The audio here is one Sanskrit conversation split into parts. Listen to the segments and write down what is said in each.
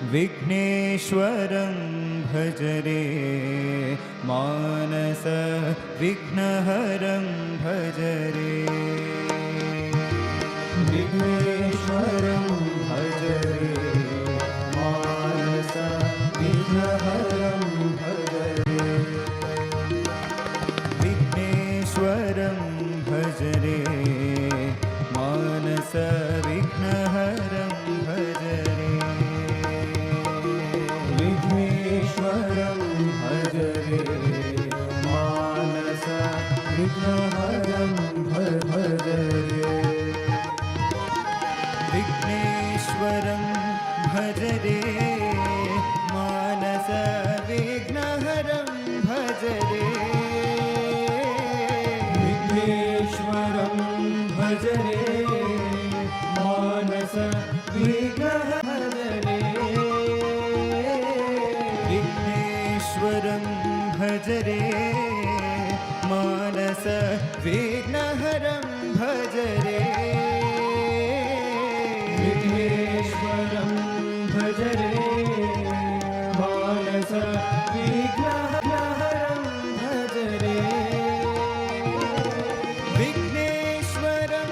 विघ्नेश्वरं भज रे मानस विघ्नहरं भज रे विघ्नेश्वरं भज रे मानस विघ्नहरं भज रे विघ्नेश्वरं भज रे मानस विघ्नहरं भज रे विघ्नेश्वरं भज रे मानस विघ्नहरं भज रे विघ्नेश्वरं भज रे मानस विघ्नहरं भज रे विघ्नेश्वरं भज रे मानस विघ्नहरं रे विघ्नेश्वरं भज रे मानस विघ्नहरं भज रे विघ्नेश्वरं भज रे मानस विघ्नहरं भज रे विघ्नेश्वरं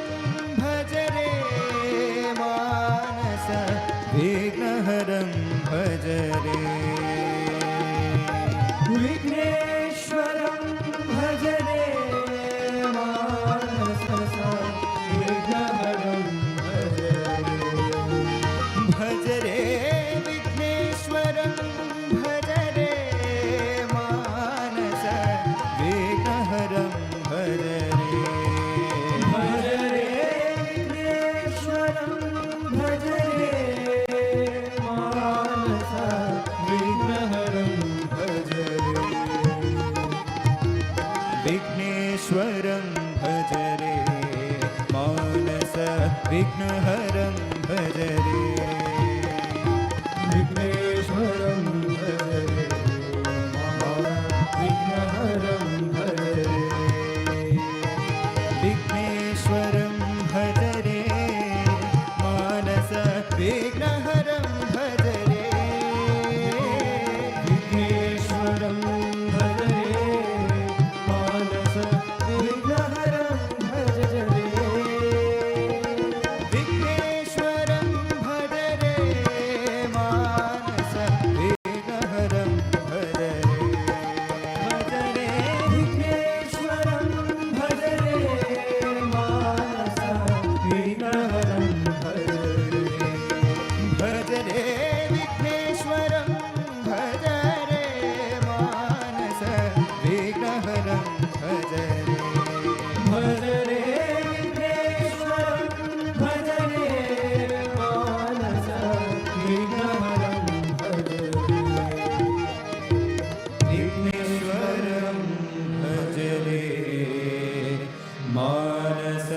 भज रे मानस विघ्नहरं भज रे विघ्नेश्वरं भज रे मानस विघ्नहरं भज रे विघ्नेश्वरं भज रे मानस विघ्नहरं भज रे विघ्नेश्वरं भज रे मानस विघ्नहरं भज रे विघ्नेश्वरं भज रे मानस विघ्नहरं भज रे विघ्नेश्वरं भज रे मानस विघ्नहरं भज रे विघ्नेश्वरं भज रे मानस विघ्नहरं भज रे विघ्नेश्वरं भज रे मानस विघ्नहरं भज रे विघ्नेश्वरं भज रे मानस विघ्नहरं भज रे विघ्नेश्वरं भज रे मानस विघ्नहरं भज रे विघ्नेश्वरं भज रे मानस विघ्नहरं भज रे विघ्नेश्वरं भज रे मानस विघ्नहरं भज रे विघ्नेश्वरं भज रे मानस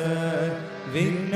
विघ्न